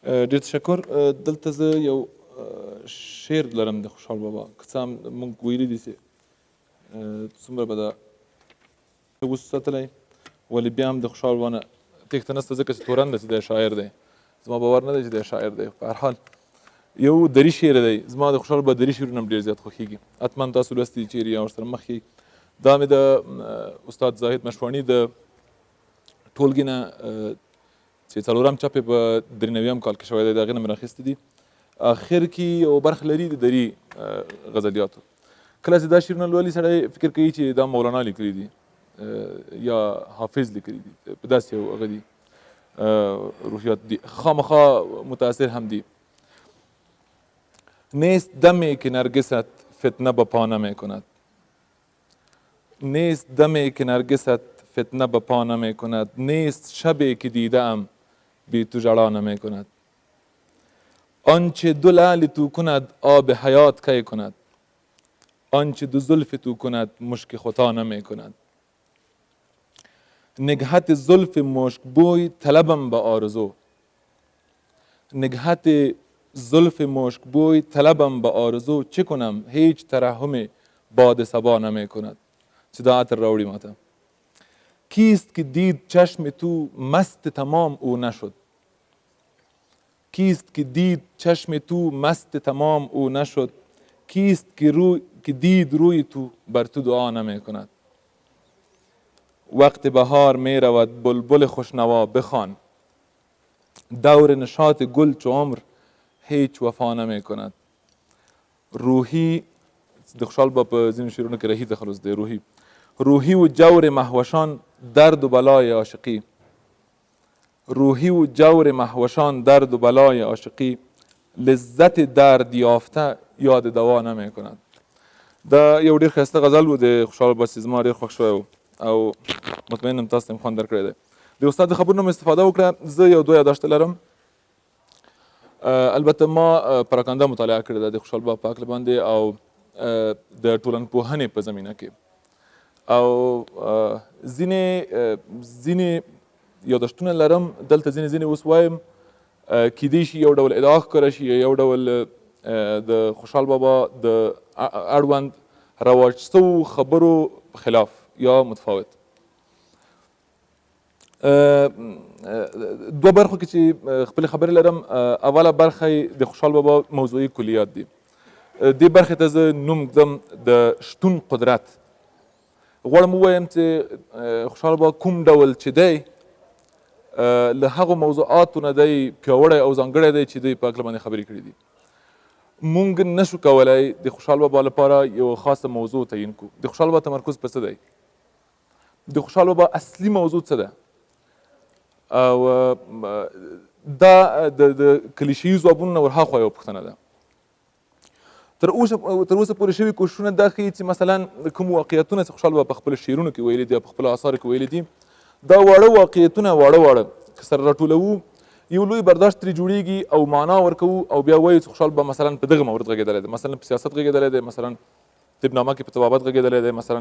ډېر تشکر. دلته زه یو شعر لرم د خوشحال بابا، که څه هم موږ ویلي دي چې څومره به دا وساتلی، ولې بیا هم د خوشحال بابا نه تېښته نشته، ځکه چې تورن ده چې دی شاعر دی. زما باور نه دی چې دی شاعر دی. په هر حال یو دري شعر دی. زما د خوشحال بابا دري شعرونه هم ډېر زیات خوښېږي. حتما تاسو لوستي دي چیرې یا ورسره مخ یې. دا مې د استاد زاهد مشواڼي د ټولګې نه چې څلورم چاپ یې په 93 کال کې شوی دی، د هغې نه مې راخیستي دي. اخر کې یو برخه لري د دري غزلیاتو. کله چې دا شعرونه لولي سړی فکر کوي چې دا مولانا لیکلي دي یا حافظ لیکلي دي، په داسې یو هغه دي روحیات دي، خامخا متاثر هم دي. نیست دمی که نرگست فتنه به پا نمی کند، نیست دمی که نرگست فتنه به پا نمی کند، نیست شبی که دیده ام بی تو جڑا نمی کند. آنچه دو لعل تو کند آب حیات کی کند، آنچه دو زلف تو کند مشک خطا نمی کند. نگهت زلف مشک بوی طلبم به آرزو، نگهت زلف مشک بوی طلبم به آرزو، چه کنم هیچ ترحم باد صبا نمی کند. چې دا عطر راوړي ماته. کیست که دید چشم تو مست تمام او نشد، کیست که دید چشم تو مست تمام او نشد، کیست که دید روی تو بر تو دعا نمی کند. وقت بهار می رود بلبل خوشنوا بخوان، دور نشاط گل چو عمر هیچ وفا نمی کند. روحی د خوشحال بابا په ځینو شعرونو کې رهي تخلص دی. روحی و جور مهوشان درد و بلای عاشقی، روحی و جور مهوشان درد و بلای عاشقی، لذت درد یافته یاد دوا نمی کند. دا یو ډېر ښایسته غزل و د خوشحال بابا چې زما ډېر خوښ شوی و او مطمئن یم تاسو ته مې خوند درکړی دی. د استاد د خبرونو مې استفاده وکړه. زه یو دوه یاداشته لرم. البته ما پراکنده مطالعه کړې ده د خوشحال بابا په هکله باندې او د ټولنپوهنې په زمینه کې، او ځینې یاداشتونه لرم دلته، ځینې اوس وایم. کیدای شي یو ډول ادعا ښکاره شي، یو ډول د خوشحال بابا د اړوند رواج شوو خبرو خلاف یا متفاوت. دوه برخو کې چې خپلې خبرې لرم. اوله برخه د خوشحال بابا موضوعي کلیات دي. دې برخې ته زه نوم ږدم د شتون قدرت. غواړم ووایم چې خوشحال بابا کوم ډول چې دی له هغو موضوعاتو نه دی پیاوړی او ځانګړی دی چې دوی په هکله باندې خبرې کړي دي. موږ نشو کولی د خوشحال بابا لپاره یو خاصه موضوع تعیین کړو. د خوشحال بابا تمرکز په څه دی؟ د خوشحال بابا اصلي موضوع څه ده؟ او دا د کلیشه‌یي ځوابونو نه ورهاخوا یوه پوښتنه ده. تر اوسه پورې شوي کوششونه دا ښیي چې مثلا کوم واقعیتونه چې خوشحال بابا په خپلو شعرونو کې ویلي دي او په خپلو اثارو کې ویلي دي، دا واړه واقعیتونه واړه که سره راټولوو یو لوی برداشت ترې جوړیږي او معنا ورکوو او بیا وایو چې خوشحال بابا مثلا په دغه مورد غږېدلی دی، مثلا په سیاست غږېدلی دی، مثلا طبنامه کې په طبابت غږېدلی دی، مثلا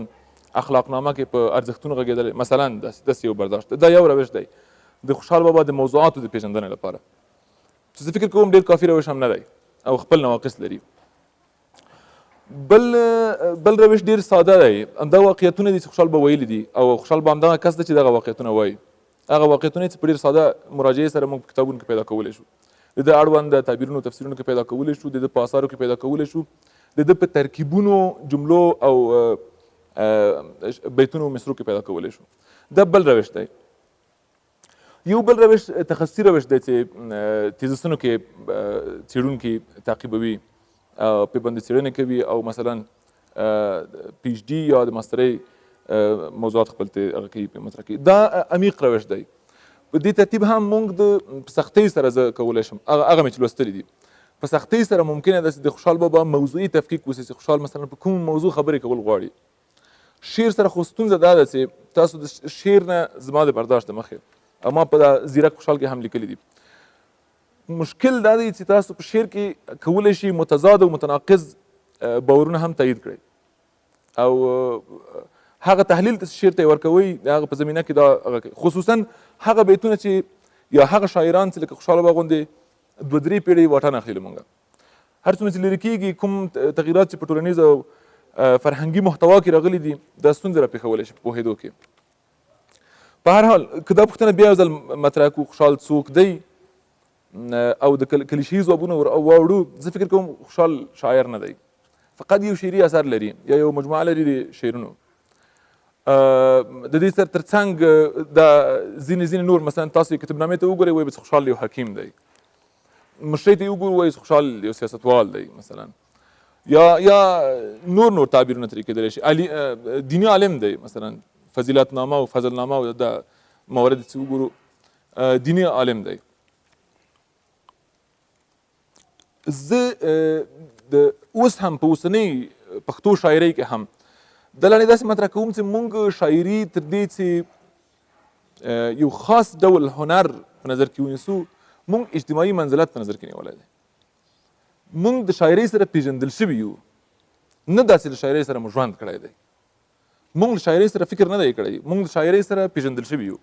اخلاقنامه کې په ارزښتونو غږېدلی، مثلا داسې یو برداشت. دا یو روش دی د خوشحال بابا د موضوعاتو د پېژندنې لپاره، چې زه فکر کوم ډېر کافي روش هم نه دی او خپل نواقص لري. بل روش ډېر ساده دی. همدا واقعیتونه دي چې خوشحال بابا ویلي دي او خوشحال بابا همدغه کس دی چې دغه واقعیتونه وایي. هغه واقعیتونه چې په ډېر ساده مراجعې سره موږ په کتابونو کې پیدا کولی شو، د ده اړوند تعبیرونو تفسیرونو کې پیدا کولی شو، د ده په اثارو کې پیدا کولی شو، د ده په ترکیبونو، جملو او بیتونو مصرو کې پیدا کولی شو. دا بل روش دی. یو بل روش تخصصي روش دی چې تیزسونو کې څېړونکي تعقیبوي، پیبندي څېړنې کوي او مثلا پی ایچ ډي یا د ماسترۍ موضوعات خپل هغه کوي، مطرح کوي. دا عمیق روش دی. په دې ترتیب هم موږ په سختۍ سره زه کولی شم هغه مې چې لوستلي دي، په سختۍ سره ممکنه ده چې د خوشحال بابا موضوعي تفکیک وسي چې خوشحال مثلا په کوم موضوع خبرې کول غواړي. شعر سره خو ستونزه دا ده چې تاسو د شعر نه زما د برداشت د مخې او ما په زیرک خوشحال کې هم لیکلي دي، مشکل دا دی چې تاسو په شعر کې کولی شي متضاد او متناقض باورونه هم تایید کړئ او هغه تحلیل شعر ته یې ورکوئ، د هغه په زمینه کې دا هغه کوي. خصوصا هغه بیتونه چې یا هغه شاعران چې لکه خوشحال بابا غوندې 2 3 پیړۍ واټن اخلي مونږ. هر څومره چې لرې کېږي کوم تغیرات چې په ټولنیز او فرهنګي محتوا کې راغلي دي دا ستونزې راپېښولی شي په پوهېدو کې. په هر حال که دا پوښتنه بیا یو ځل مطرح کړو خوشحال څوک دی او د کلیشهي ځوابونه واوړو، زه فکر کوم خوشحال شاعر نه دی، فقط یو شعري اثر لري یا یو مجموعه لري د شعرونو. د دې سره ترڅنګ دا ځینې نور مثلا تاسو کتابنامې ته وګورئ وایي خوشحال یو حکیم دی، مشرۍ ته یې وګورو وایي خوشحال یو سیاستوال دی مثلا، یا نور تعبیرونه ترې کېدلی شي. دیني عالم دی مثلا، فضیلت نامه او فضل نامه او دا موارد چې وګورو دیني عالم دی. زه د اوس هم په اوسنۍ پښتو شاعرۍ کې هم د لاندې داسې مطرح کوم چې مونږ شاعري تر دې چې یو خاص ډول هنر په نظر کې ونیسو، مونږ اجتماعي منزلت په نظر کې نیولی دی. مونږ د شاعرۍ سره پیژندل شوي یو، نه داسې د شاعرۍ سره مو ژوند کړی دی. مونږ د شاعرۍ سره فکر نه دی کړی، مونږ د شاعرۍ سره پیژندل شوي یو.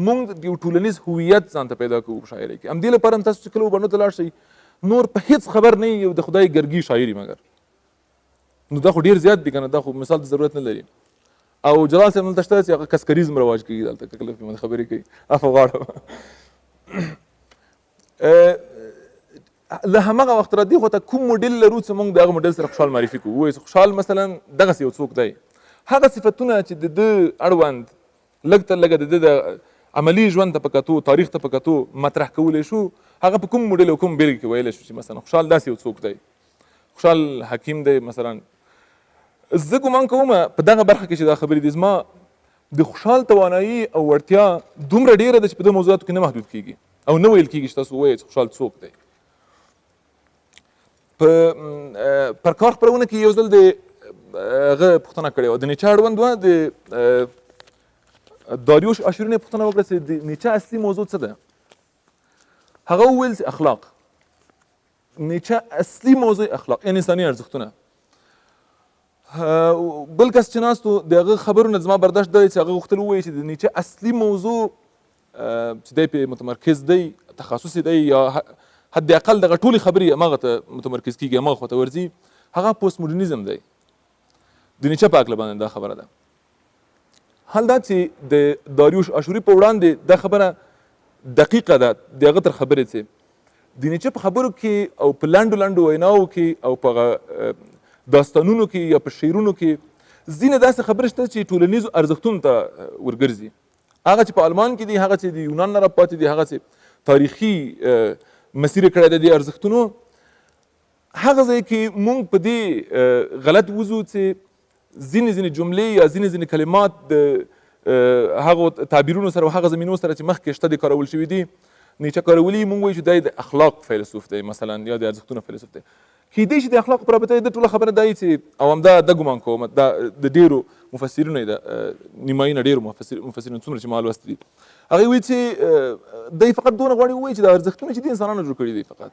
مونږ یو ټولنیز هویت ځان ته پیدا کوو په شاعرۍ کې. همدې لپاره هم تاسو چې کله وبڼو ته لاړ شئ نور په هیڅ خبر نه یو د خدای ګرګي شاعري مګر نو دا خو ډېر زیات دي که نه، دا خو مثال د ضرورت نه لري. او جلال صاحب دلته شته چې هغه کسکریزم رواج کوي دلته کله پې خبرې کوي عفو غواړم. له همغه وخت را دې خوا ته کوم موډل لرو چې موږ د هغه موډل سره خوشحال معرفي کوو، ووایو خوشحال مثلا دغسې یو څوک دی، هغه صفتونه چې د ده اړوند لږ تر لږه د ده د عملي ژوند ته په کتو، تاریخ ته په کتو مطرح کولی شو، هغه په کوم موډل او کوم بیلګې کې ویلی شو چې مثلا خوشحال داسې یو څوک دی، خوشحال حکیم دی مثلا. زه ګمان کوم په دغه برخه کې چې دا خبرې دي زما د خوشحال توانایي او وړتیا دومره ډېره ده چې په دې موضوعاتو کې نه محدود کېږي او نه ویل کېږي چې تاسو ووایئ چې خوشحال څوک دی. په پر کار خپرونه کې یو ځل د هغه پوښتنه کړې وه، د نیچه اړوند وه، د داریوش اشورین پوښتنه وکړه چې د نیچه اصلي موضوع څه ده؟ هغه وویل چې اخلاق. نیچه اصلي موضوع اخلاق یعنې انساني ارزښتونه. بل کس چې ناست و د هغه خبرو نه زما برداشت دی چې هغه غوښتل ووایي چې د نیچه اصلي موضوع چې دی پرې متمرکز دی، تخصصي دی، یا حد اقل دغه ټولې خبرې هماغه ته متمرکز کېږي، هماغه خوا ته ورځي، هغه پوسټ موډرنیزم دی. د نیچه په هکله باندې دا خبره ده. حال دا چې د داریوش اشوري په وړاندې دا خبره دقیقه ده، د هغه تر خبرې چې د نیچه په خبرو کې او په لنډو ویناوو کې او په داستانونو کې یا په شعرونو کې ځینې داسې خبرې شته چې ټولنیزو ارزښتونو ته ورګرځي. هغه چې په آلمان کې دي، هغه چې د یونان نه راپاتې دي، هغه چې تاریخي مسیر کړی دی د ارزښتونو، هغه ځای کې مونږ په دې غلط وځو چې ځینې جملې یا ځینې کلمات د هغو تعبیرونو سره او هغه زمینو سره چې مخکې شته دي کارول شوي دي، نیچه کارولي مونږ وایو چې دی د اخلاق فیلسوف دی مثلا، یا د ارزښتونو فیلسوف دی. کیدای شي د اخلاقو په رابطه د ټوله خبره دا وي چې او همدا د ګمان کوم دا د ډېرو مفسرینو یې د نیمایي نه ډېرو مفسرینو څومره چې ما لوستي دي هغوی وایي چې دی فقط دونه غواړي ووایي چې دا ارزښتونه چې دي انسانانو جوړ کړي دي فقط،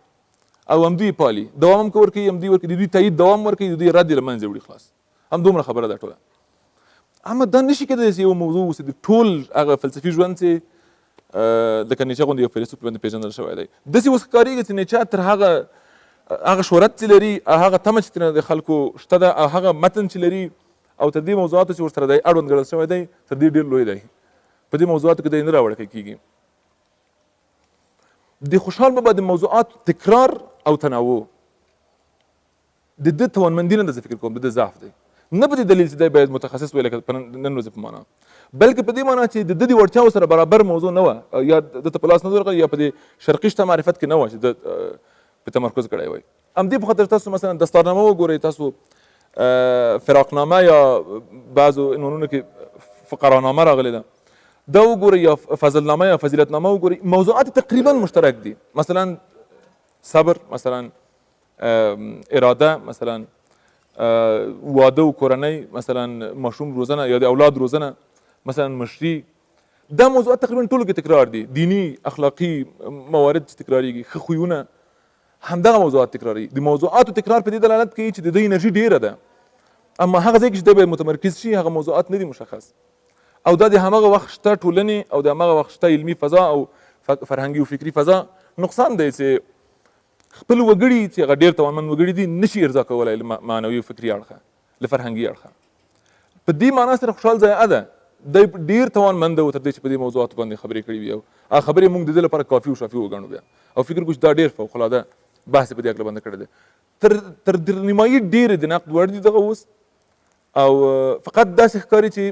او همدوی پالي، دوام هم ورکوي، همدوی ورکوي، د دوی تایید دوام ورکوي، د دوی رد یې له منځه وړي، خلاص هم دومره خبره ده ټوله. اما دا نشي کېدای چې یو موضوع اوسي د ټول هغه فلسفي ژوند چې لکه نیچه غوندې یو فیلسوف باندې پېژندل شوی دی، داسې اوس ښکارېږي چې نیچه تر هغه شهرت چې لري، هغه تمه چې ترې د خلکو شته ده، او هغه متن چې لري او تر دې موضوعاتو چې ورسره دی اړوند ګڼل شوی دی تر دې ډېر لوی دی. په دې موضوعاتو کې دی نه راوړکی کېږي. د خوشحال بابا د موضوعاتو تکرار او تنوع د ده توانمندي نه ده، زه فکر کوم د ده ضعف دی، نه په دې دلیل چې دی باید متخصص وي لکه په نن ورځې په معنا، بلکې په دې معنا چې د ده د وړتیاو سره برابر موضوع نه وه، یا ده ته په لاس نه ورغله، یا په دې شرقي شته معرفت کې نه وه چې ده په تمرکز کړی وای. همدې په خاطر تاسو مثلا دستارنامه وګورئ، تاسو فراقنامه یا بعضو عنوانونو کې فقرانامه راغلې ده، دا وګورئ، یا فضلنامه یا فضیلتنامه وګورئ، موضوعات تقریبا مشترک دي. مثلا صبر، مثلا اراده، مثلا واده و کورنۍ، مثلا ماشوم روزنه یا د اولاد روزنه، مثلا مشري، دا موضوعات تقریبا ټولو کې تکرار دي. دینی اخلاقي موارد چې تکراریږي، ښه خویونه، همدغه موضوعات تکراري. د موضوعاتو تکرار په دې دلالت کوي چې د دوی انرژي ډیره ده، اما هغه ځای کې چې دی باید متمرکز شي هغه موضوعات نه دي مشخص، او دا د همغه وخت شته ټولنې او د همغه وخت شته علمي فضا او فرهنګي او فکري فضا نقصان دی چې خپل وګړي چې هغه ډېر توانمند وګړي دي نشي ارضا کولی له معنوي او فکري اړخه له فرهنګي اړخه په دې معنا سره خوشحال ضیاء ده دی ډېر توانمند و تر دې چې په دې موضوعاتو باندې خبرې کړې وي او هغه خبرې موږ د ده لپاره کافي او شافي وګڼو بیا او فکر کوو چې دا ډېر فوق العاده بحث یې په دې هکله باندې کړی دی تر نیمایي ډېرې د نقد وړ دي دغه اوس او فقط داسې ښکاري چې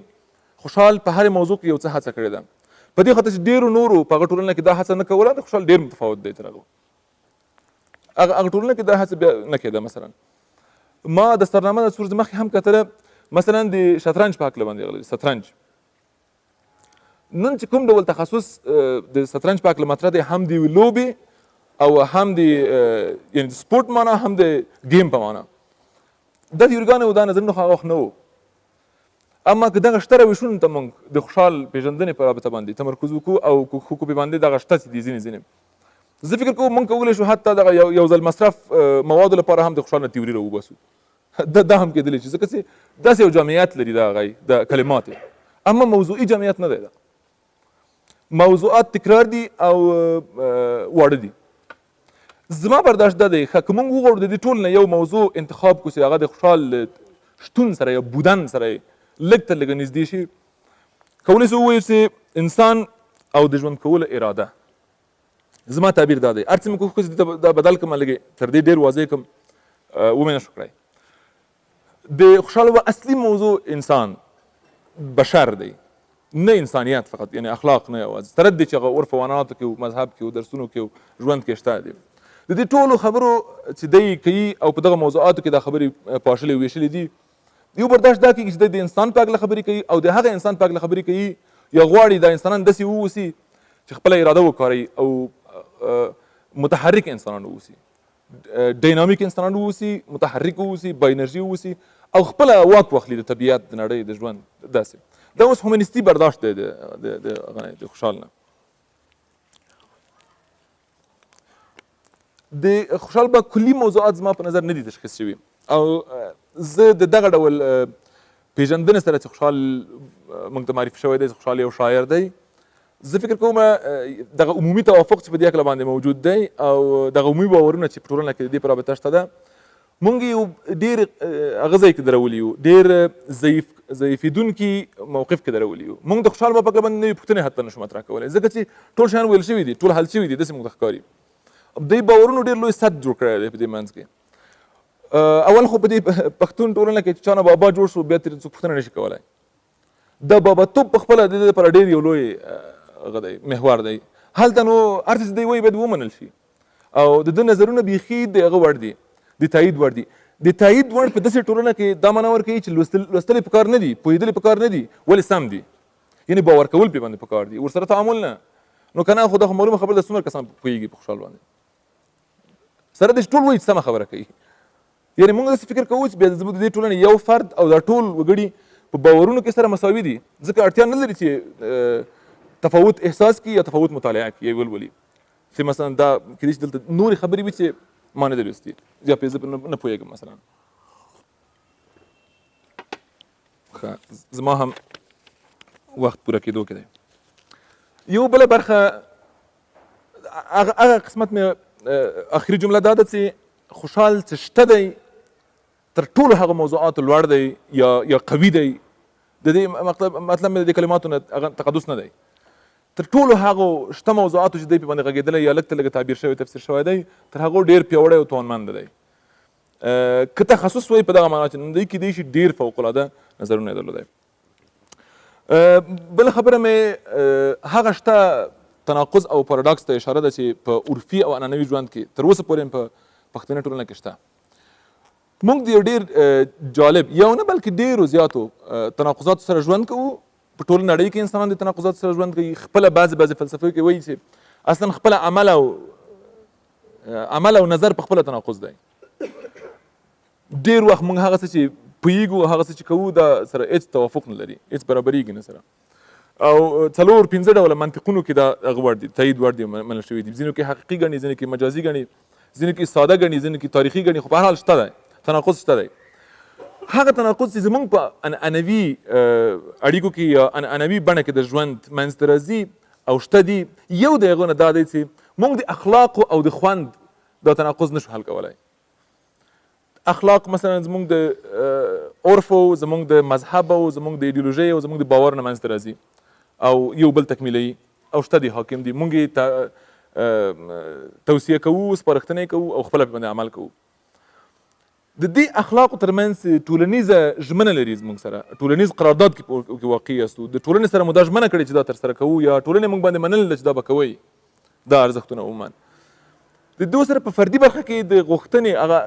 خوشحال په هرې موضوع کې یو څه هڅه کړې ده په دې خاطر چې ډېرو نورو په هغه ټولنه کې دا هڅه نه کوله د خوشحال ډېر متفاوت دی تر هغه ټولنه کې دا هڅه بیا نه کېده. مثلا ما د سترنامه د څو ورځې مخکې هم کتله مثلا د شطرنج په هکله باندې غلی شطرنج نن چې کوم ډول تخصص د شطرنج په هکله مطرح دی هم د یوې لوبې او هم د یعنې د سپورټ معنا هم د ګیم په معنا دا د یورګانو دا نظرونه خو هغه وخت نه و اما که دغه شته روشونو ته موږ د خوشحال پېژندنې په رابطه باندې تمرکز وکړو او خو په باندې دغه شته چې دي ځینې زه فکر کوم موږ کولی شو حتی دغه یو ځل مصرف موادو لپاره هم د خوشحال نه تیوري راوباسو دا هم کېدلی شي ځکه چې داسې یو جامعیت لري د هغه د کلمات اما موضوعي جامعیت نه دی موضوعات تکرار دي او واړه دي. زما برداشت دا دی که موږ وغواړو د دې ټول نه یو موضوع انتخاب کړو چې هغه د خوشحال شتون سره یا بودن سره لږ تر لږه نږدې شي کولی شو ووایو چې انسان او د ژوند کولو اراده زما تعبیر دا دی هر څه مې کوښښ وکړو دا بدل کړم لږې تر دې ډېر واضح کړم ومې نه شو کړی د خوشحال بابا اصلي موضوع انسان بشر دی نه انسانیت فقط یعنی اخلاق نه یوازې سره د دې چې هغه عرف و عنعناتو کې و مذهب کې و درسونو کې و ژوند کې شته دي د دې ټولو خبرو چې دی کوي او په دغه موضوعاتو کې دا خبرې پاشلې ویشلې دي یو برداشت دا کوي چې د انسان په هکله خبرې کوي او د هغه انسان په هکله خبرې کوي یا غواړي دا انسانان داسې واوسي چې خپله اراده وکاروي او متحرک انسانان واوسي ډینامیک انسانان واوسي متحرک واوسي با انرژي واوسي او خپله واک واخلي د طبیعت د نړۍ د ژوند داسې دا اوس هومنستي برداشت دی د خوشحال نه. د خوشحال به کلي موضوعات زما په نظر نه دي تشخیص شوي او زه د دغه ډول پېژندنې سره چې خوشحال موږ ته معرفي شوی دی چې خوشحال یو شاعر دی زه فکر کوم دغه عمومي توافق چې په دې هکله باندې موجود دی او دغه عمومي باورونه چې په ټولنه کې د دې په رابطه شته ده مونږ یو ډېر هغه ځای کې درولي یو ډېر ضعیفېدونکي موقف کې درولي یو مونږ د خوشحال بابا په هکله باندې نوې پوښتنې حتی نشو مطرح کولی ځکه چې ټول شیان ویل شوي دي ټول حل شوي دي داسې موږ ته ښکاري دوی باورونو ډېر لوی سد جوړ کړی دی په دې منځ کې اول خو په دې پښتون ټولنه کې چې چا نه بابا جوړ شو بیا ترې څوک پوښتنه نشي کولی دا باباتوب په خپله د دې لپاره ډېر یو لوی هغه دی محور دی هلته نو هر څه چې دی وایي باید ومنل شي او د ده نظرونه بیخي د هغه وړ دي د تایید وړ دي د تایید وړ په داسې ټولنه کې دا معنا ورکوي چې لوستل یې پکار نه دي پوهېدل یې پکار نه دي ولې سم دي یعنې باور کول پرې باندې پکار دي ورسره تعامل نه نو که نه خو دا خو معلومه خبره ده څومره کسان پوهېږي په خوشحال باندې سره داسې ټول وایي چې سمه خبره کوي یعنې موږ داسې فکر کوو چې بیا زموږ د دې ټولنې یو فرد او دا ټول وګړي په باورونو کې سره مساوي دي ځکه اړتیا نه لري چې تفاوت احساس کړي یا تفاوت مطالعه کړي یا ولولي چې مثلا دا کېدای شي دلته نورې خبرې وي چې ما نه دي لوستي یا پرې زه نه پوهېږم مثلا زما هم وخت پوره کېدو کې دی یو بله برخه هغه قسمت مې اخري جمله دا ده چې خوشحال چې شته دی تر ټولو هغه موضوعاتو لوړ دی یا قوي دی د دې مطلب مې د دې کلماتو نه هغه تقدس نه دی تر ټولو هغو شته موضوعاتو چې دی په باندې غږېدلی یا لږ ته لږه تعبیر شوی تفسیر شوی دی تر هغو ډېر پیاوړی او توانمند دی که تخصص وایي په دغه معنا چې نن دی کېدای شي ډېر فوق العاده نظرونه یې درلودی. بله خبره مې هغه شته تناقض او پاراډاکس ته اشاره ده چې په عرفي او عنعنوي ژوند کې تر اوسه پورې په پښتني ټولنه کې شته موږ د یو ډېر جالب یو نه بلکې ډېرو زیاتو تناقضاتو سره ژوند کوو په ټوله نړۍ کې انسانان د تناقضاتو سره ژوند کوي خپله بعضې فلسفې کې وایي چې اصلا خپله عمل او نظر په خپله تناقض دی ډېر وخت موږ هغه څه چې پوهېږو هغه څه چې کوو دا سره هېڅ توافق نه لري هېڅ برابرېږي نه سره او څلور پنځه ډوله منطقونو کې دا هغه وړ دي تایید وړ دي منل شوي دي ځینو کې حقیقي ګڼي ځینو کې مجازي ګڼي ځینو کې ساده ګڼي ځینو کې تاریخي ګڼي خو په هر حال شته دی تناقض شته دی هغه تناقض چې زموږ په عنعنوي اړیکو کې یا عنعنوي بڼه کې د ژوند منځته راځي او شته دي یو د هغو نه دا دی چې موږ د اخلاقو او د خوند دا تناقض نشو حل کولی. اخلاق مثلا زموږ د عرف او زموږ د مذهب او زموږ د ایډیولوژۍ او زموږ د باور نه منځته راځي او یو بل تکمیلوي او شته دي حاکم دي، موږ یې توصیه کوو، سپارښتنې کوو او خپله باندې عمل کوو. د دې اخلاقو ترمنځ ټولنیزه ژمنه لري زموږ سره، ټولنیز قرارداد کې واقع یاستو، د ټولنې سره مو دا ژمنه کړې چې دا ترسره کوو یا ټولنې موږ باندې منل ده چې دا به کوئ. دا ارزښتونه عموما د دوی سره په فردي برخه کې د غوښتنې هغه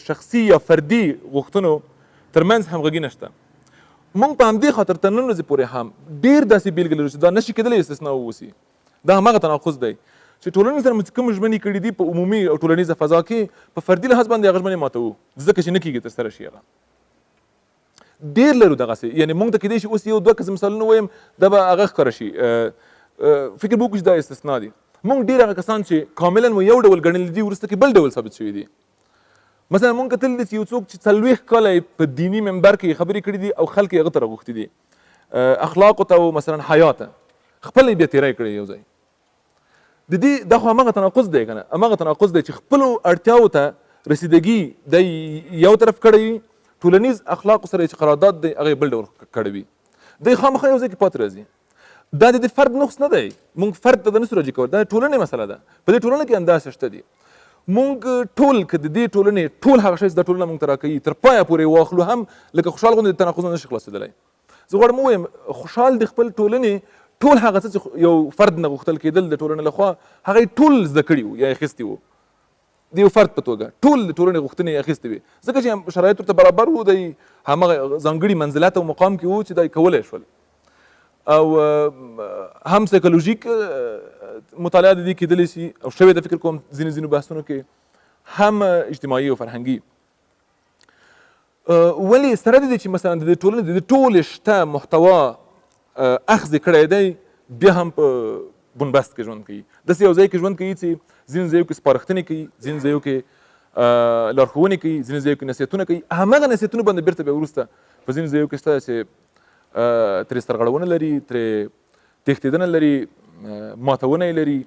شخصي یا فردي غوښتنو ترمنځ همغږي نشته. موږ په همدې خاطر تر نن ورځې پورې هم ډېر داسې بېلګې لرو چې دا نشي کېدلی استثنا واوسي. دا هماغه تناقض دی چې ټولنې سره موږ کوم ژمنې کړي دي په عمومي او ټولنیزه فضا کې په فردي لحاظ باندې هغه ژمنې ماتوو ځکه چې نه کېږي ترسره شي. هغه ډېر لرو دغسې، یعنې موږ ته کېدای شي اوس یو دوه کسه مثالونه ووایم دا به هغه ښکاره شي، فکر به وکړو چې دا استثنا دي. موږ ډېر هغه کسان چې کاملا مو یو ډول ګڼلي دي وروسته کې بل ډول ثابت شوي دي. مثلا موږ کتل دي چې یو څوک چې 40 کاله په دیني منبر کې خبرې کړي دي او خلک یې هغه ته راغوښتي دي، اخلاقو ته او مثلا حیا ته خپله یې بیا تېری کړی یو ځای. د دې دا خو هماغه تناقض دی که نه، هماغه تناقض دی چې خپلو اړتیاوو ته رسیدګي دی یو طرف کړی وي، ټولنیز اخلاقو سره چې قرارداد دی هغه یې بل ډول کړی وي، دی خامخا یو ځای کې پاتې راځي. دا د فرد نقص نه دی، موږ فرد ته نسو راجع کولی، دا د ټولنې مسله ده. په دې ټولنه کې همداسې شته دي. موږ ټول که د دې ټولنې ټول هغه شی چې دا ټولنه موږ ته راکوي تر پایه پورې واخلو هم لکه خوشحال غوندې د تناقضونه نشي خلاصېدلی. زه غواړم ووایم خوشحال د خپل ټولنې ټول هغه څه چې یو فرد نه غوښتل کېدل د ټولنې لخوا هغه یې ټول زده کړي وو یا یې اخیستي وو، د یو فرد په توګه ټول د ټولنې غوښتنې یې اخیستې وې ځکه چې شرایط ورته برابر وو، دی همغه ځانګړي منزلت او مقام کې وو چې دا یې کولی شول. او هم سایکولوژیک مطالعه د دې کېدلی شي او شوې ده فکر کوم ځینو بحثونو کې، هم اجتماعي او فرهنګي. ولې سره د دې چې مثلا د ټولنې د ټولې شته محتوا اخذ کړی دی بیا هم په بنبست کې ژوند کوي، داسې یو ځای کې ژوند کوي چې ځینو ځایو کې سپارښتنې کوي، ځینو ځایو کې لارښوونې کوي، ځینو ځایو کې نصیحتونه کوي. همغه نصیحتونه باندې بیرته بیا وروسته په ځینو ځایو کې شته چې ترې سرغړونه لري، ترې تښتېدنه لري، ماتونه یې لري.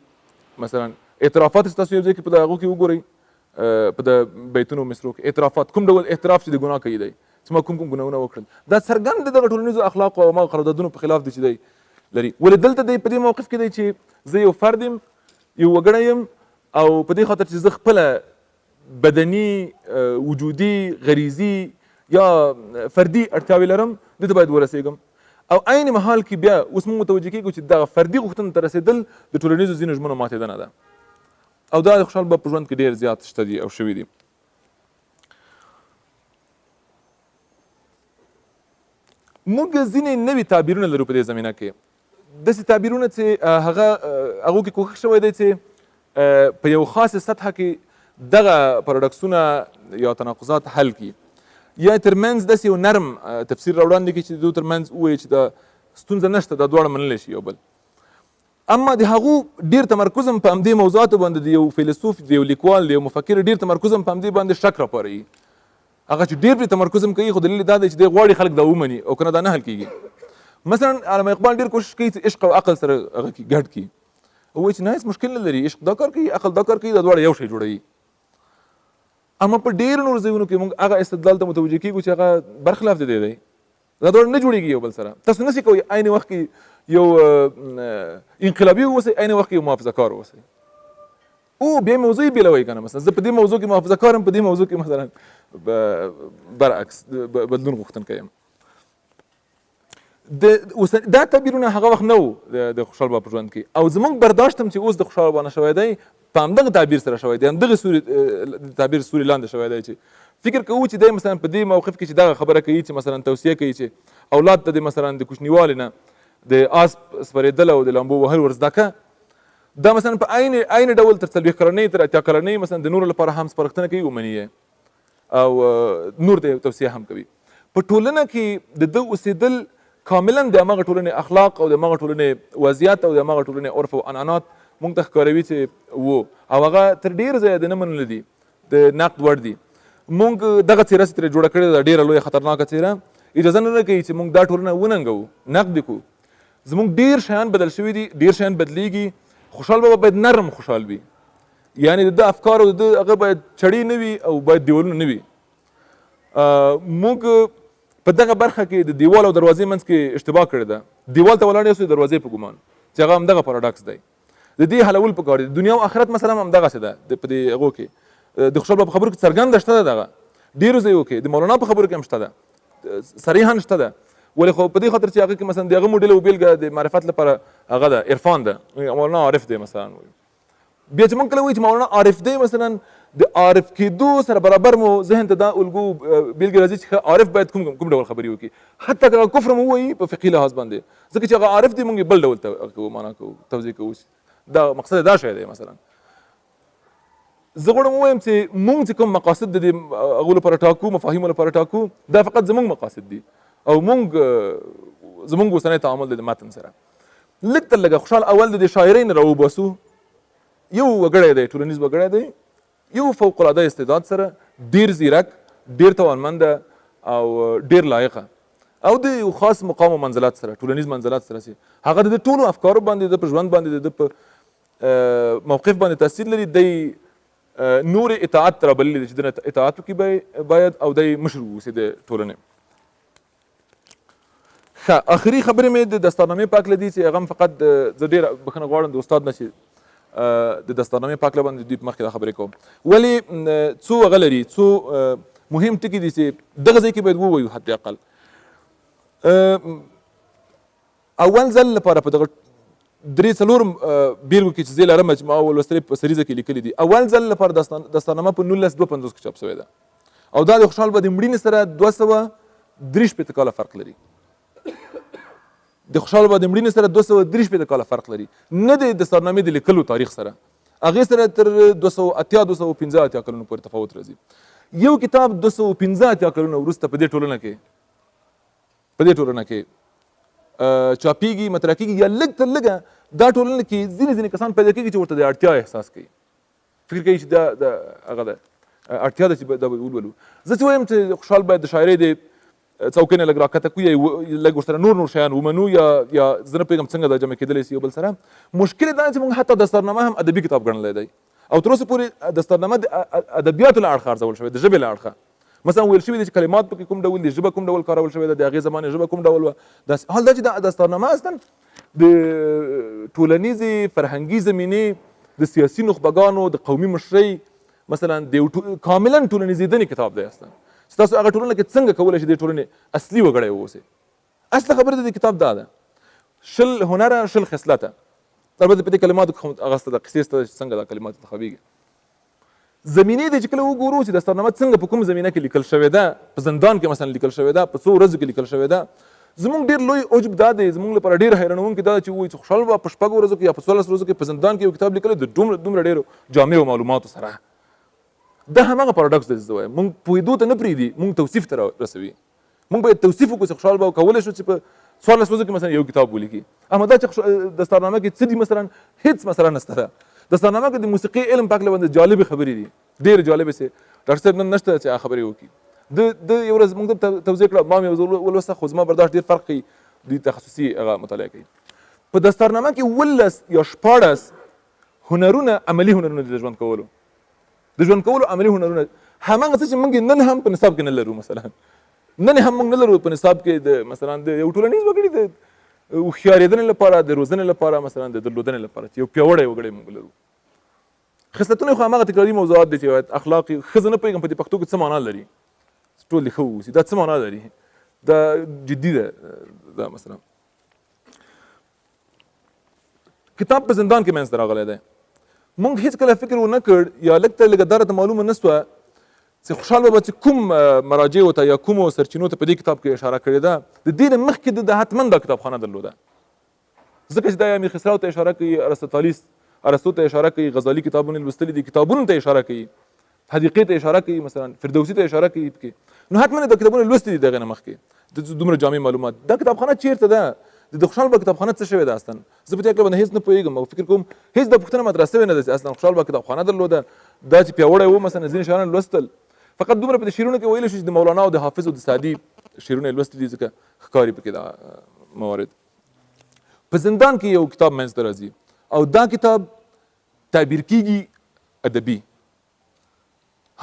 مثلا اعترافات چې تاسو یو ځای کې په هغو کې وګورئ په د بیتونو مصرو کې اعترافات، کوم ډول اعتراف چې د ګناه کوي دی چې ما کوم ګناهونه وکړل، دا څرګند د دغه ټولنیزو اخلاقو او هماغه قراردادونو په خلاف دی چې دی لري. ولې دلته دی په دې موقف کې دی چې زه یو فرد یم، یو وګړی یم او په دې خاطر چې زه خپله بدني وجودي غریزي یا فردي اړتیاوې لرم دې ته باید ورسېږم. او عین محال کې بیا اوس موږ متوجه کېږو چې دغه فردي غوښتنو ته رسېدل د ټولنیزو ځینو ژمنو ماتېدنه ده او دا د خوشحال بابا په ژوند کې ډېر زیات شته دي او شوي دي. موږ ځینې نوي تعبیرونه لرو په دې زمینه کې، داسې تعبیرونه چې هغو کې کوښښ شوی دی چې په یو خاصه سطحه کې دغه پاراډوکسونه یا تناقضات حل کړي، یا ترمنځ داسې یو نرم تفسیر راوړاندې کړي چې د دوی ترمنځ ووایي چې دا ستونزه نشته، دا دواړه منلی شي یو بل. اما د هغو ډېر تمرکز هم په همدې موضوعاتو باندې د یو فیلسوف، د یو لیکوال، د یو مفکر ډېر تمرکز هم په همدې باندې شک راپاروي. هغه چې ډېر پرې تمرکز هم کوي خو دلیل دا دی چې دی غواړي خلک دا ومني او که نه دا نه حل کېږي. مثلا علامه اقبال ډېر کوشش کوي چې عشق او عقل سره هغه ګډ کړي، وایي چې نه هېڅ مشکل نه لري، عشق دا کار کوي، عقل دا کار کوي، دا دواړه یو شی جوړوي. اما په ډېرو نورو ځایونو کې موږ هغه استدلال ته متوجه کېږو چې هغه برخلاف د دې دی، دا دواړه نه جوړېږي یو بل سره. تاسو نسئ کوئ عین وخت کې یو انقلابي واوسئ، عین وخت کې یو محافظه کار واوسئ. او بیا موضوع یې بېلوئ که نه، مثلا زه په دې موضوع کې محافظه کار یم، په دې موضوع کې مثلا برعکس بدلون غوښتونکی یم. دا تعبیرونه هغه وخت نه وو د خوشحال بابا په ژوند کې، او زموږ برداشت هم چې اوس د خوشحال بابا نه شوی دی په همدغه تعبیر سره شوی دی، همدغه تعبیر سوري لاندې شوی دی چې فکر کوو چې دی مثلا په دې موقف کې چې دغه خبره کوي چې مثلا توصیه کوي چې اولاد ته د مثلا د کوچنیوالي نه د آس سپرېدل او د لامبو وهل ور زده که، دا مثلا په عین ډول تر 40 کلنۍ تر 80 کلنۍ مثلا د نورو لپاره هم سپارښتنه کوي ومني یې او نور ته توصیه هم کوي. په ټولنه کې د ده اوسېدل کاملا د همغه ټولنې اخلاق او د همغه ټولنې وضعیت او د همغه ټولنې عرف او عنعنات موږ ته ښکاروي چې وو، او هغه تر ډېر ځایه د نه منلو دي، د نقد وړ دي. موږ دغه څېره چې ترې جوړه کړې ده ډېره لویه خطرناکه څېره، اجازه نه راکوي چې موږ دا ټولنه وننګوو، نقد یې کړو. زموږ ډېر شیان بدل شوي دي، ډېر شیان بدلېږي، خوشحال بابا باید نرم خوشحال وي، یعنی د ده افکار او د ده هغه باید چړې نه وي او باید دیوالونه نه وي. موږ په دغه برخه کې د دیوال او دروازې منځ کې اشتباه کړې ده. دیوال ته ولاړ یاستو د دروازې په ګمان چې هغه همدغه پاراډاکس دی. د دې حلول پکار دي. دنیا او آخرت مثلا همدغسې ده په دې هغو کې. د خوشحال بابا په خبرو کې څرګنده شته ده دغه ډېرو ځایو کې. د مولانا په خبرو کې هم شته ده، صریحا شته ده. ولې خو په دې خاطر چې هغه کې مثلا د هغه موډل او بیلګه د معرفت لپاره هغه ده عرفان ده، مولانا عارف دی مثلا. بیا چې موږ کله وایو چې مولانا عارف دی مثلا د عارف کېدو سره برابر مو ذهن ته دا الګو بیلګې راځي چې عارف باید کوم ډول خبرې وکړي، حتی که کفر مو ووایي په فقهي لحاظ باندې، ځکه چې هغه عارف دی موږ بل ډول معنا کوو توضیح کوو. دا مقصد دا شی دی. مثلا زه غواړم ووایم چې موږ چې کوم مقاصد د دې هغو لپاره ټاکو، مفاهیمو لپاره ټاکو، دا فقط زموږ مقاصد دي او زموږ اوسنی تعامل د متن سره لږ تر لږه خوشحال اول د دې شاعرۍ نه راوباسو. یو وګړی دی، ټولنیز وګړی دی، یو فوق العاده استعداد سره، ډېر زیرک، ډېر توانمنده او ډېر لایقه او د یو خاص مقام او منزلت سره، ټولنیز منزلت سره چې هغه د ټولو افکارو باندې، د په ژوند باندې، د په موقف باندې تاثیر لري. دی نور اطاعت رابللی دی چې دنه اطاعت وکړي باید او دی مشر واوسي د ټولنې. ښه، آخري خبرې مې د دستارنامې په هکله دي چې هغه هم فقط زه ډېره بښنه غواړم د استاد نه چې د دستارنامې په هکله باندې دوی په مخکې دا خبرې کوم. ولې څو هغه لري، څو مهم ټکي دي چې دغه ځای کې باید ووایو. حد اقل اول ځل لپاره په دغه 3-4 بیلګو کې چې زه لرم چې ما ولوستلې په سریزه کې لیکلي دي، اول ځل لپاره دستارنامه په 1952 کې چاپ شوې ده او دا د خوشحال بابا د مړینې سره 263 کاله فرق لري. د خوشحال بابا د مړینې سره 263 کاله فرق لري، نه د دستارنامې د لیکلو تاریخ سره. هغې سره تر 280-285 کلونو پورې تفاوت راځي. یو کتاب 285 کلونه وروسته په دې ټولنه کې چاپیږي، مطرح کېږي، یا لږ تر لږه دا ټولنه کې ځینې کسان پیدا کېږي چې ورته د اړتیا احساس کوي، فکر کوي چې دا هغه ده اړتیا ده چې دا ولولو. زه چې وایم چې خوشحال باید د شاعرۍ د څوکۍ نه لږ راکښته کړو یا لږ ورسره نور شیان ومنو یا زه نه پوهېږم څنګه دا جمع کېدلی شي یو بل سره. مشکل یې دا چې موږ حتی دستارنامه هم ادبي کتاب ګڼلی دی او تر اوسه پورې دستارنامه د ادبیاتو له اړخه ارزول شوی، د ژبې له اړخه. مثلا ویل شوي دي چې کلمات پکې کوم ډول دي، ژبه کوم ډول کارول شوې ده، د هغې زمانې ژبه کوم ډول وه. حال دا چې دا دستارنامه اصلا د ټولنیزې فرهنګي زمینې د سیاسي نخبګانو د قومي مشرۍ مثلا د یو کاملا ټولنیزېدنې کتاب دی اصلا چې تاسو هغه ټولنه کې څنګه کولی شئ د ټولنې اصلي وګړی واوسئ. اصله خبره د دې کتاب دا ده، 20 هنره 20 خصلته. البته په دې کلماتو کې هغه شته، د قصې شته چې څنګه دا کلمات انتخابېږي. زمینې دی چې کله وګورو چې دستارنامه څنګه په کوم زمینه کې لیکل شوې ده، په زندان کې مثلا لیکل شوې ده، په څو ورځو کې لیکل شوې ده، زموږ ډېر لوی عجب دا دی، زموږ لپاره ډېر حیرانوونکی دا چې وایي چې خوشحال بابا په 6 ورځو کې یا په 14 ورځو کې په زندان کې یو کتاب لیکلی د دومره ډېرو جامعو معلوماتو سره. دا هماغه پاراډوکس دی چې زه وایم، موږ پوهېدو ته نه پرېږدي، موږ توصیف ته رسوي. موږ باید توصیف وکړو چې خوشحال بابا کولی شو چې په 14 ورځو کې مثلا یو کتاب ولیکي. اما دا چې دستارنامه کې څه دي مثلا هېڅ مثلا نشته ده. دستارنامه کې د موسیقي علم په هکله باندې جالبې خبرې دي، ډېرې جالبې چې ډاکټر صاحب نن نشته چې هغه خبرې وکړي. د یو ورځ موږ ته توضیح کړه، ما مې یو ځل ولوسته خو زما برداشت ډېر فرق کوي، دوی تخصصي هغه مطالعه کوي. په دستارنامه کې 18 یا 14 هنرونه، عملي هنرونه د ژوند کولو عملي هنرونه، هماغه څه چې موږ نن هم په نصاب کې نه لرو. مثلا نن هم موږ نه لرو په نصاب کې د مثلا د یو ټولنیز وګړي د هوښیارېدنې لپاره، د روزنې لپاره، مثلا د درلودنې لپاره چې یو پیاوړی وګړی موږ لرو. خصلتونه خو هماغه تکراري موضوعات دي چې اخلاقي، ښځه نه پوهېږم په دې پښتو کې څه معنا لري، ټول دې ښه واوسي، دا څه معنا لري، دا جدي ده. دا مثلا کتاب په زندان کې منځته راغلی دی. موږ هېڅکله فکر ونه کړ یا لږ ته لږه دا راته معلومه نه سوه چې خوشحال بابا چې کوم مراجعو ته یا کومو سرچینو ته په دې کتاب کې اشاره کړې ده، د دې نه مخکې د حتما دا کتابخانه درلوده. ځکه چې دا یا امیر خسرو ته اشاره کوي، ارسطو ته اشاره کوي، غزالي کتابونه لوستلي دي، کتابونو ته اشاره کوي، حدیقې ته اشاره کوي، مثلا فردوسي ته اشاره کوي پکې، نو حتما دا کتابونه لوستي دي دغه نه مخکې د دومره جامع معلومات. دا کتابخانه چیرته ده؟ د خوشحال بابا کتابخانه څه شوې ده اصلا؟ زه په دې هکله باندې هېڅ نه پوهېږم او فکر کوم هېڅ دا پوښتنه مطرح سوې نه ده چې اصلا خوشحال بابا کتابخانه درلوده، دا چې پیاوړی و مثلا ځینې شیان لوستل. فقط دومره په دې شعرونو کې ویلی شو چې د مولانا او د حافظ او د سعدي شعرونه یې لوستي دي، ځکه ښکاري پکې دا موارد. په زندان کې یو کتاب منځته راځي او دا کتاب تعبیر کیږي ادبي.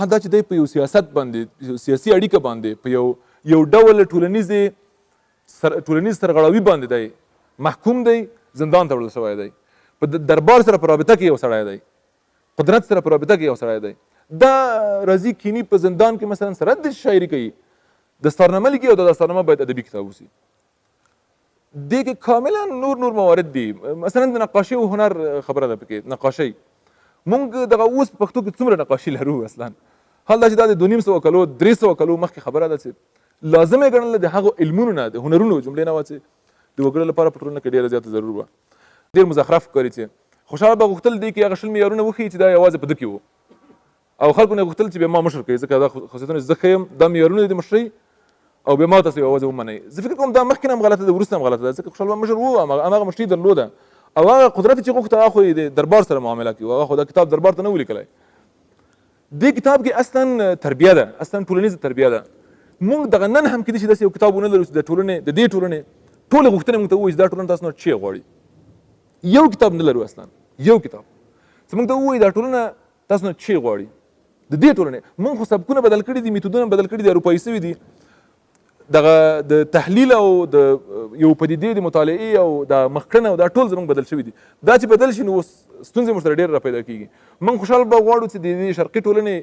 دا چې دی په یو سیاست باندې سیاسي اړیکه باندې په یو ډول ټولنیز سرغړاوي باندې دی محکوم دی، زندان ته وړل شوی دی، په دربار سره په رابطه کې یو سړی دی، قدرت سره په رابطه کې یو سړی دی. دا راځي کینی په زندان کې مثلا سره د شاعري کوي، دستارنامه لیکي او د دستارنامه باید ادبي کتاب وسي. دې کې کاملا نور موارد دي. مثلا د نقاشي او هنر خبره ده پکې. نقاشي مونږ دغه اوس په پښتو کې څومره نقاشي لرو اصلا، حال دا چې دا د 250 کلو 300 کلو مخکې خبره ده چې لازم یې ګڼله د هغو علمونو نه د هنرونو جملې نه وه چې د وګړو لپاره په ټولنه کې ډېره زیاته ضرور وه. ډېر مزخرف ښکاري چې خوشحاله به غوښتل دی کې هغه 20 معیارونه وښیي چې دا یوازې په ده کې وو او خلکو نه غوښتل چې بیا ما مشر کوي ځکه دا خصوصیتونه زه ښه یم، دا معیارونه دي د مشرۍ او بیا ما تاسو یوازې ومنئ. زه فکر کوم دا مخکې هم غلطه ده، وروسته هم غلطه ده، ځکه خوشحال بابا مشر وو، هماغه مشري درلوده او هغه قدرت چې غوښته هغه خو یې د دربار سره معامله کوي، هغه خو دا کتاب دربار ته نه و لیکلی. دې کتاب کې اصلا تربیه ده، اصلا ټولنیزه تربیه ده. موږ دغه نن هم کېدای شي داسې یو کتاب ونه لرو چې د دې ټولنې ټولې غوښتنې موږ ته ووایي چې دا ټولنه تاسو نه څه غواړي. یو کتاب نه لرو اصلا، یو کتاب چې موږ ته ووایي دا ټولنه تاسو نه څه غواړي. د دې ټولنې موږ خو سبکونه بدل کړي دي، میتودونه بدل کړي دي، اروپایي شوي دي. دغه د تحلیل او د یو پدیدې د مطالعې او د مخکړنه او دا ټول زموږ بدل شوي دي. دا چې بدل شي نو اوس ستونزې موږ سره ډېر را پیدا کېږي. موږ خوشحال به غواړو چې د دې شرقي ټولنې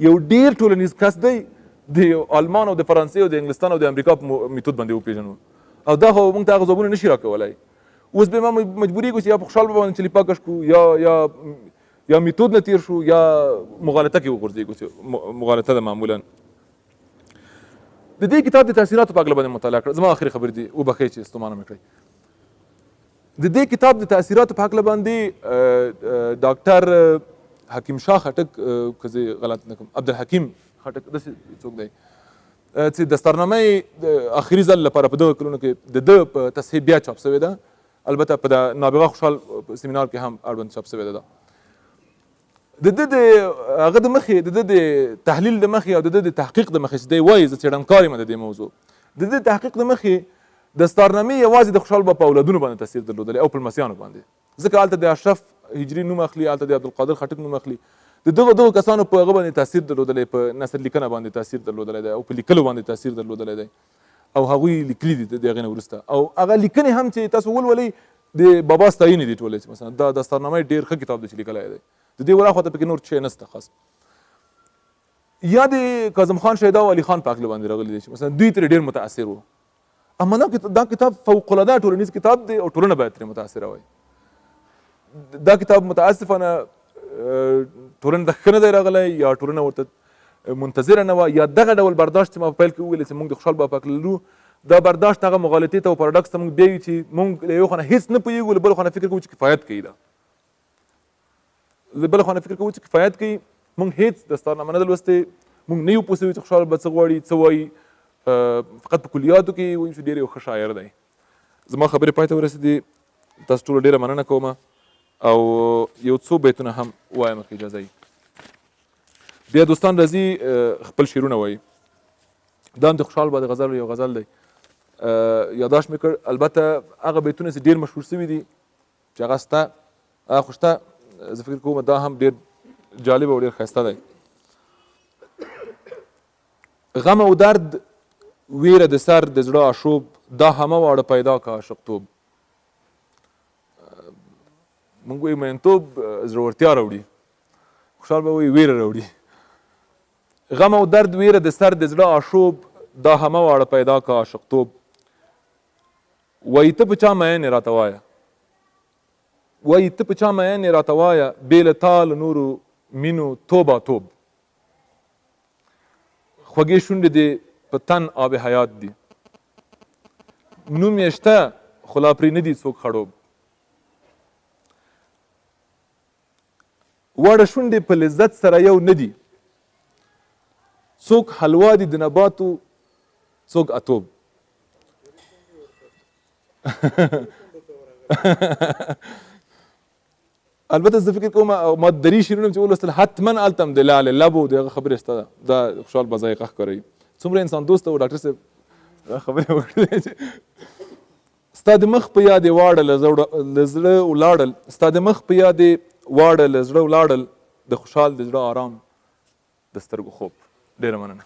یو ډېر ټولنیز کس دی د آلمان او د فرانسې او د انګلستان او د امریکا په میتود باندې وپېژنو او دا خو موږ ته هغه ځوابونه نشي راکولی. اوس به ما مجبورېږو چې یا په خوشحال به باندې چلي پاکه شو یا میتود نه تېر شو یا مغالطه کې وغورځېږو چې مغالطه ده معمولا. د دې کتاب د تاثیراتو په هکله باندې مطالعه کړه. زما آخري خبرې دي وبښئ چې ستومانه مې کړئ. د دې کتاب د تاثیراتو په هکله باندې ډاکټر حکیم شاه خټک که زه غلط نه کوم عبدالحکیم خټک داسې څوک دی چې دستارنامه د آخري ځل لپاره په دغه کلونو کې د ده په تصحیح بیا چاپ شوې ده، البته په د نابغه خوشحال سیمینار کې هم اړوند چاپ شوې ده. د ده د هغه د مخې د ده د تحلیل د مخې او د ده د تحقیق د مخې چې دی وایي زه څېړنکار یم د دې موضوع، د ده تحقیق د مخې دستارنامې یوازې د خوشحال بابا په اولادونو باندې تاثیر درلودلی او په لمسیانو باندې، ځکه هلته د اشرف هجري نوم اخلي، هلته د عبدالقادر خټک نوم اخلي. د دغو کسانو په هغه باندې تاثیر درلودلی، په نثر لیکنه باندې تاثیر درلودلی دی او په لیکلو باندې تاثیر درلودلی دی او هغوی لیکلي دي د هغې نه وروسته او هغه لیکنې هم چې تاسو ولولئ د بابا ستاینې دي ټولې، مثلا دا دستارنامه ډېر ښه کتاب دی چې لیکلی دی، د دې وراخواته پکې نور شی نشته خاص. یا د کاظم خان شیدا او علي خان په هکله باندې راغلی دی چې مثلا دوی ترې ډېر متاثر وو. اما دا کتاب فوق العاده ټولنیز کتاب دی او ټولنه باید ترې متاثره وای. دا کتاب متاسفانه ټولنه ته ښه نه دی راغلی یا ټولنه ورته منتظره نه وه یا دغه ډول برداشت چې ما په پیل کې وویلې چې موږ د خوشحال بابا په هکله لرو، دا برداشت هغه مغالطې ته او پاراډاکس ته موږ بیایو چې موږ له یو خوا نه هېڅ نه پوهېږو، له بل خوا نه فکر کوو چې کفایت کوي. له بل خوا نه فکر کوو چې کفایت کوي. موږ هېڅ دستارنامه نه ده لوستې، موږ نه یو پوه سوي چې خوشحال بابا څه غواړي څه وایي، فقط په کلیاتو کې وایي چې ډېر یو ښه شاعر دی. زما خبرې پای ته ورسېدې، تاسو ټولو ډېره مننه کوم او یو څو بیتونه هم وایم که اجازه وي. بیا دوستان راځي خپل شعرونه وایي. دا هم د خوشحال بابا د غزل یو غزل دی، یاداشت مې کړ. البته هغه بیتونه چې ډېر مشهور سوي دي چې هغه شته، هغه خو شته، زه فکر کوم دا هم ډېر جالب او ډېر ښایسته دی. غم او درد ویره د سر د زړه آشوب، دا همه واړه پیدا که عاشقتوب. موږ وایو مینتوب زړورتیا راوړي، خوشحال به وایي ویره راوړي. غم او درد ویره د سر د زړه آشوب، دا همه واړه پیدا که عاشقتوب. وایي ته په چا مین یې راته وایه، وایي ته په چا مین یې راته وایه، بې له تا له نورو مینو توبه توب. خوږې شونډې دې په تن آب حیات دي، نوم یې شته خو لا پرې نه دي څوک خړوب. واړه شونډې په لذت سره یو نه دي، څوک حلوا دي د نباتو څوک اتوب. البته زه فکر کوم ما دري شعرونه چې ولوستل حتما هلته هم د لعل لب و د هغه خبرې شته ده. دا خوشحال به ذایقه ښکاروي. څومره انسان دوسته و ډاکټر صاحب خبرې وکړې چې ستا د مخ په یاد یې واړه له زړه ولاړل، ستا د مخ په یاد یې واړه له زړه ولاړل، د خوشحال د زړه آرام د سترګو خوب. ډېره مننه.